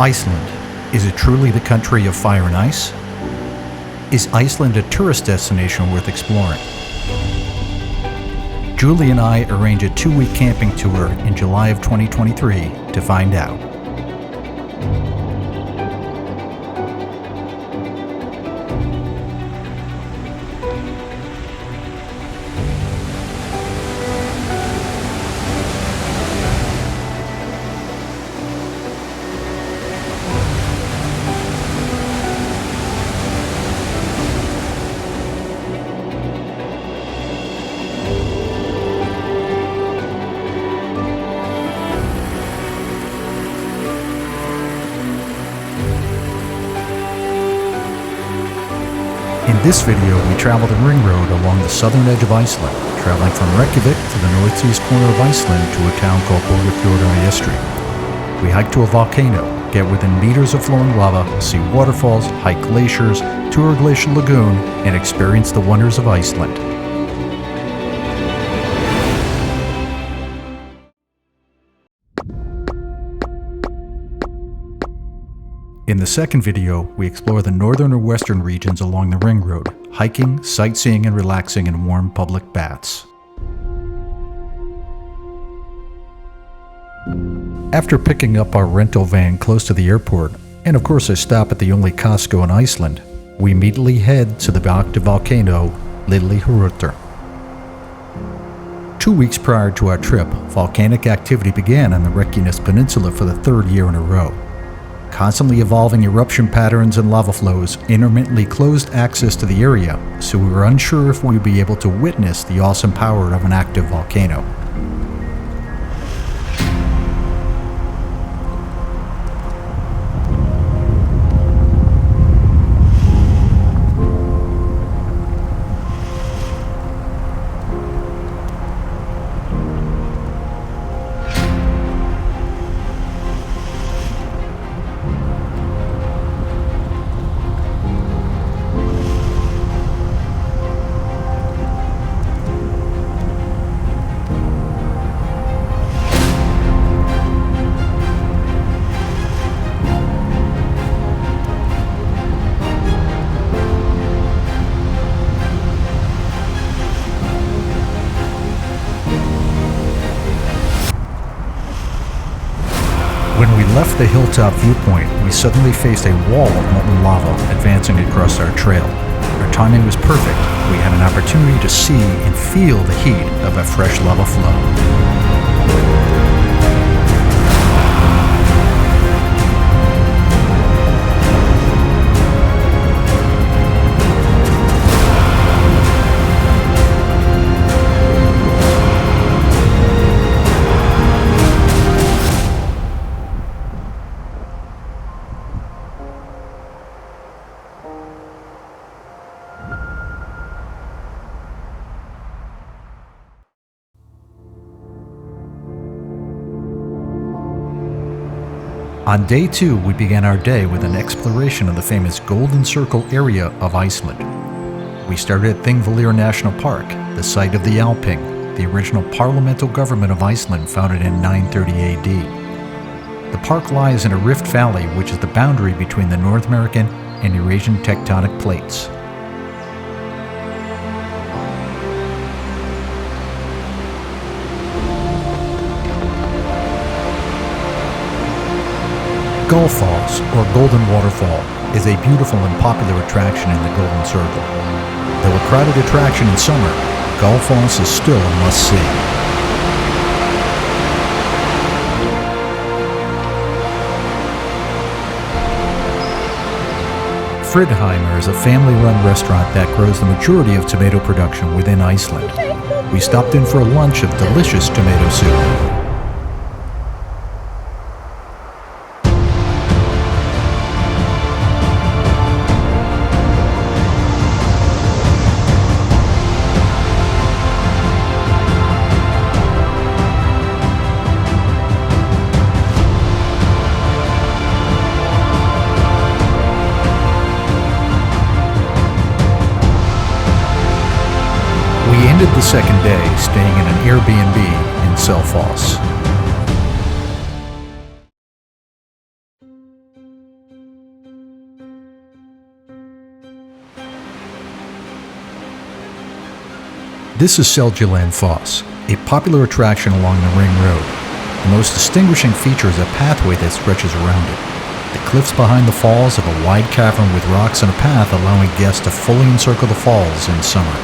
Iceland, is it truly the country of fire and ice? Is Iceland a tourist destination worth exploring? Julie and I arranged a 2-week camping tour in July of 2023 to find out. In this video, we traveled the ring road along the southern edge of Iceland, traveling from Reykjavik to the northeast corner of Iceland to a town called Borgurfjordur Eystri. We hiked to a volcano, get within meters of flowing lava, see waterfalls, hike glaciers, tour a glacial lagoon, and experience the wonders of Iceland. In the second video, we explore the northern or western regions along the ring road, hiking, sightseeing, and relaxing in warm public baths. After picking up our rental van close to the airport, and of course a stop at the only Costco in Iceland, we immediately head to the active volcano Litli Hrutur. 2 weeks prior to our trip, volcanic activity began on the Reykjanes Peninsula for the third year in a row. Constantly evolving eruption patterns and lava flows intermittently closed access to the area, so we were unsure if we would be able to witness the awesome power of an active volcano. When we left the hilltop viewpoint, we suddenly faced a wall of molten lava advancing across our trail. Our timing was perfect. We had an opportunity to see and feel the heat of a fresh lava flow. On day 2, we began our day with an exploration of the famous Golden Circle area of Iceland. We started at Thingvellir National Park, the site of the Alping, the original parliamental government of Iceland founded in 930 AD. The park lies in a rift valley which is the boundary between the North American and Eurasian tectonic plates. Gullfoss, or Golden Waterfall, is a beautiful and popular attraction in the Golden Circle. Though a crowded attraction in summer, Gullfoss is still a must-see. Fridheimer is a family-run restaurant that grows the majority of tomato production within Iceland. We stopped in for a lunch of delicious tomato soup. We ended the second day staying in an Airbnb in Seljalandfoss. This is Seljalandfoss, a popular attraction along the Ring Road. The most distinguishing feature is a pathway that stretches around it. The cliffs behind the falls have a wide cavern with rocks and a path allowing guests to fully encircle the falls in summer.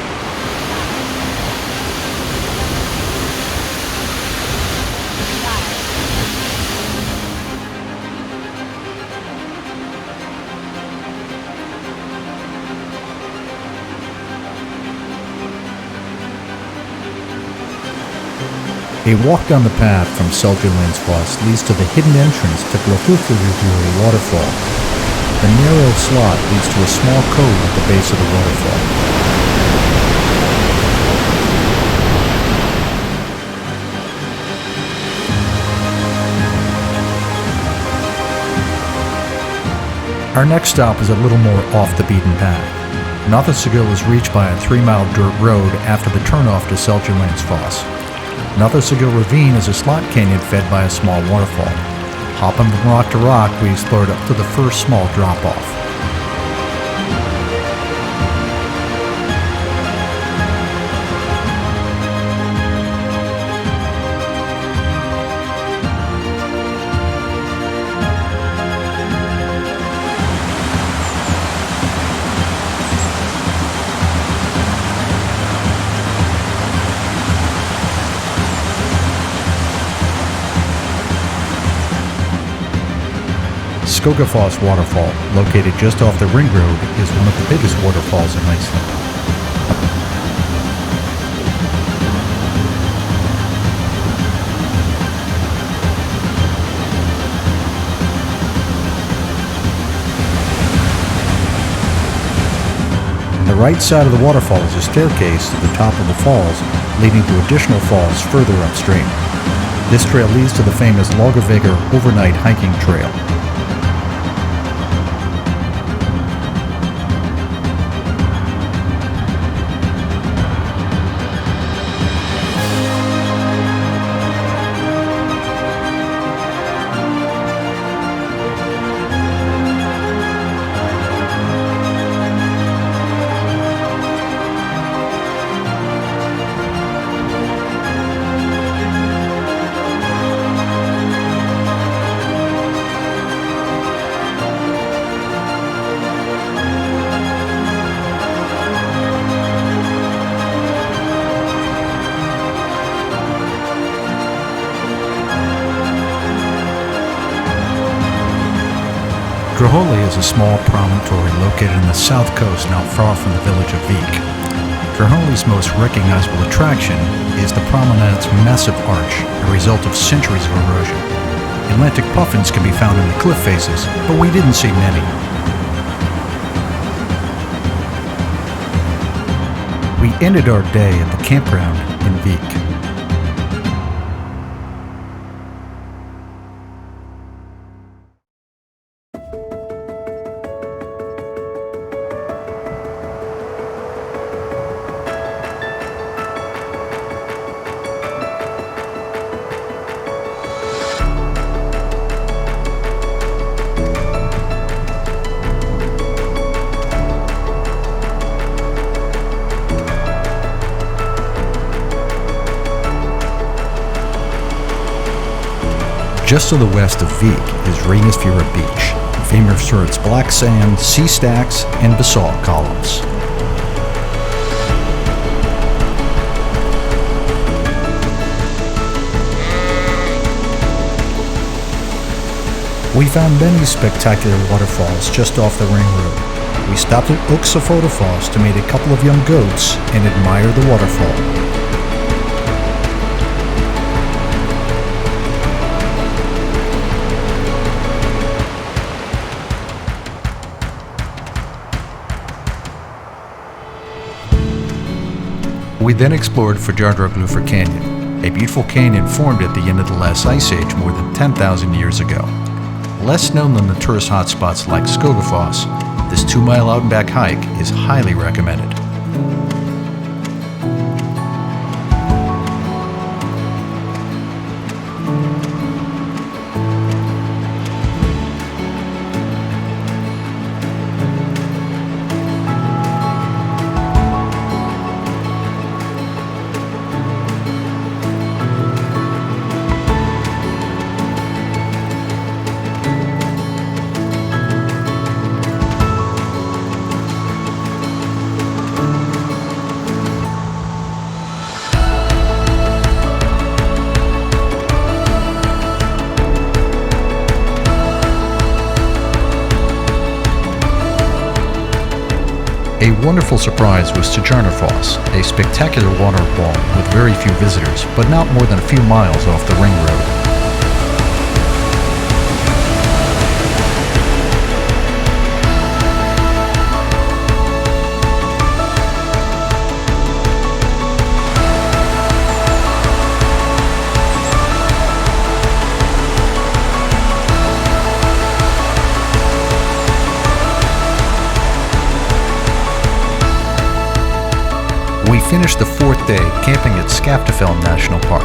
A walk down the path from Seljalandfoss leads to the hidden entrance to Borgurfjordur Eystri waterfall. The narrow slot leads to a small cove at the base of the waterfall. Our next stop is a little more off the beaten path. Notharsigil is reached by a 3-mile dirt road after the turnoff to Seljalandfoss. Notharsigil Ravine is a slot canyon fed by a small waterfall. Hopping from rock to rock, we explored up to the first small drop-off. Skogafoss waterfall, located just off the Ring Road, is one of the biggest waterfalls in Iceland. On the right side of the waterfall is a staircase to the top of the falls, leading to additional falls further upstream. This trail leads to the famous Laugavegur overnight hiking trail. Draholi is a small promontory located on the south coast not far from the village of Vik. Draholi's most recognizable attraction is the promenade's massive arch, a result of centuries of erosion. Atlantic puffins can be found in the cliff faces, but we didn't see many. We ended our day at the campground in Vik. Just to the west of Vik is Reykjavik Beach, famous for its black sand, sea stacks, and basalt columns. We found many spectacular waterfalls just off the Ring Road. We stopped at Skaftafell to meet a couple of young goats and admire the waterfall. We then explored Fjadrarglijufur Canyon, a beautiful canyon formed at the end of the last ice age more than 10,000 years ago. Less known than the tourist hotspots like Skogafoss, this 2-mile out and back hike is highly recommended. wonderful surprise was Fjadrarglijufur, a spectacular waterfall with very few visitors, but not more than a few miles off the ring road. We finished the fourth day camping at Skaftafell National Park.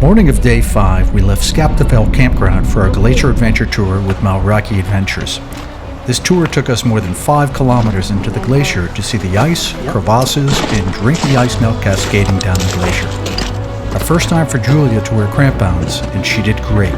Morning of day 5, we left Skaftafell campground for our glacier adventure tour with Mulagljufur Adventures. This tour took us more than 5 kilometers into the glacier to see the ice, crevasses, and drink the ice melt cascading down the glacier. A first time for Julia to wear crampons, and she did great.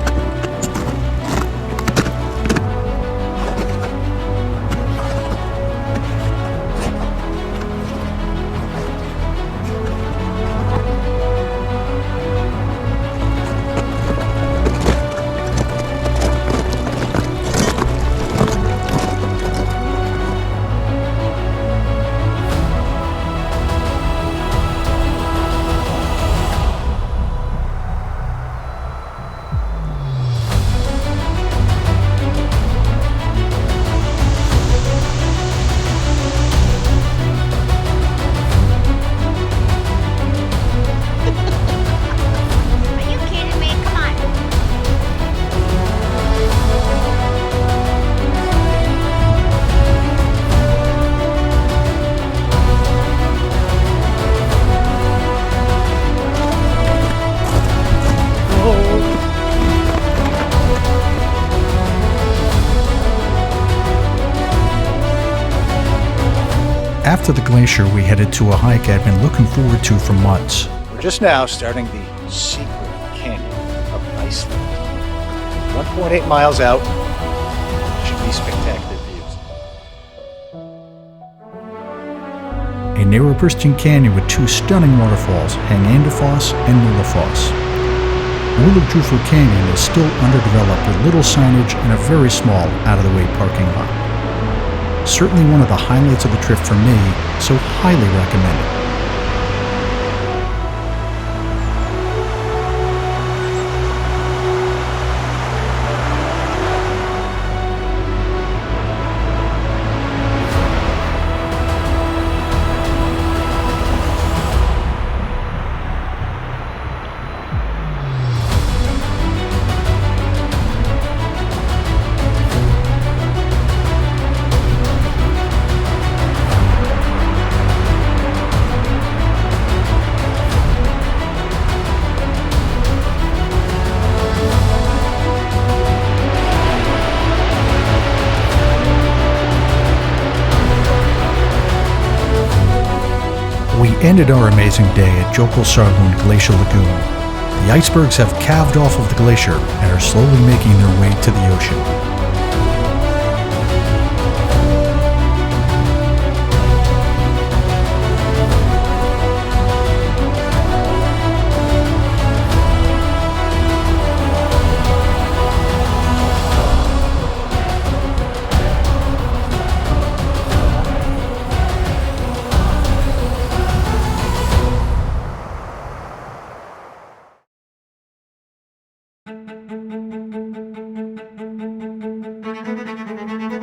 After the glacier, we headed to a hike I'd been looking forward to for months. We're just now starting the secret canyon of Iceland. 1.8 miles out, should be spectacular views. A narrow pristine canyon with 2 stunning waterfalls, Skaftafell and Mulagljufur. Mulagljufur Canyon is still underdeveloped with little signage and a very small, out-of-the-way parking lot. Certainly one of the highlights of the trip for me, so highly recommended. We ended our amazing day at Jokulsarlon Glaciar Lagoon. The icebergs have calved off of the glacier and are slowly making their way to the ocean.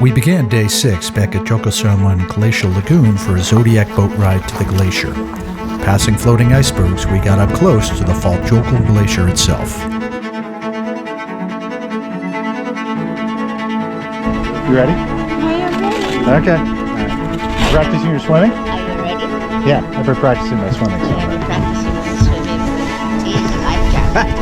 We began day 6 back at Jokulsarlon Glaciar Lagoon for a Zodiac boat ride to the glacier. Passing floating icebergs, we got up close to the Jokul Glacier itself. You ready? I am ready. Okay. All right. Practicing your swimming? Are you ready? Yeah, I've been practicing my swimming. So I've been practicing my swimming. He's a lifeguard.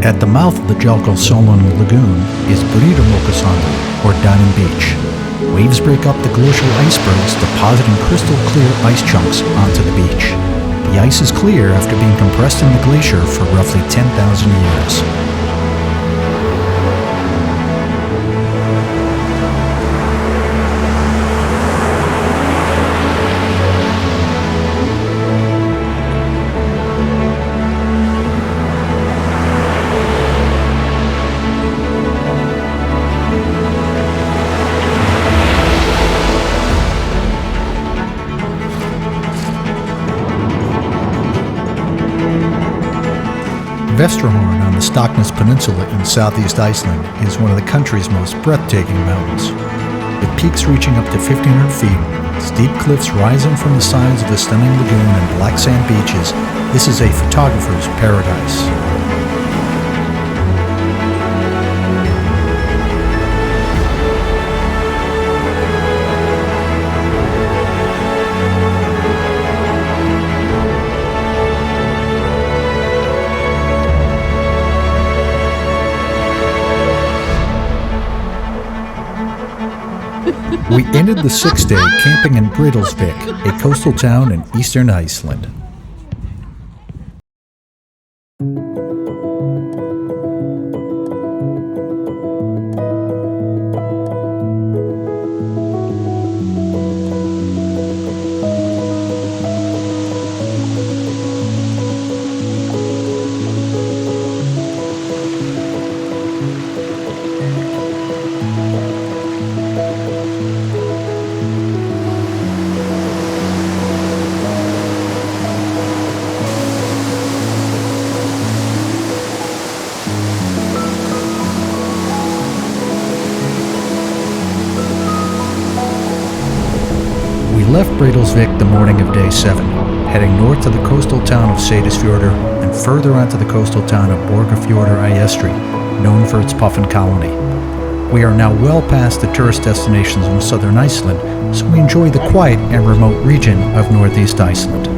At the mouth of the Jokulsarlon Lagoon is or Diamond Beach. Waves break up the glacial icebergs, depositing crystal clear ice chunks onto the beach. The ice is clear after being compressed in the glacier for roughly 10,000 years. Vestrahorn on the Staknes Peninsula in southeast Iceland is one of the country's most breathtaking mountains. With peaks reaching up to 1,500 feet, steep cliffs rising from the sides of the stunning lagoon and black sand beaches, this is a photographer's paradise. We ended the sixth day camping in Breiðholtsvík, a coastal town in eastern Iceland. We left Breiðholtsvík the morning of day 7, heading north to the coastal town of Seyðisfjörður and further onto the coastal town of Borgurfjordur Eystri, known for its puffin colony. We are now well past the tourist destinations in southern Iceland, so we enjoy the quiet and remote region of northeast Iceland.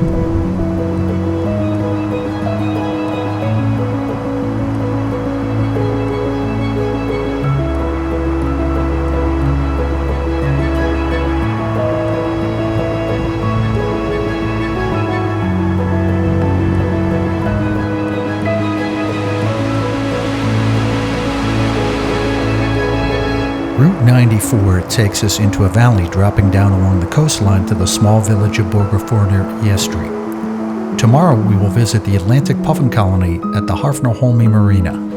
Route 94 takes us into a valley dropping down along the coastline to the small village of Borgurfjordur Eystri. Tomorrow we will visit the Atlantic puffin colony at the Hafnarholmi Marina.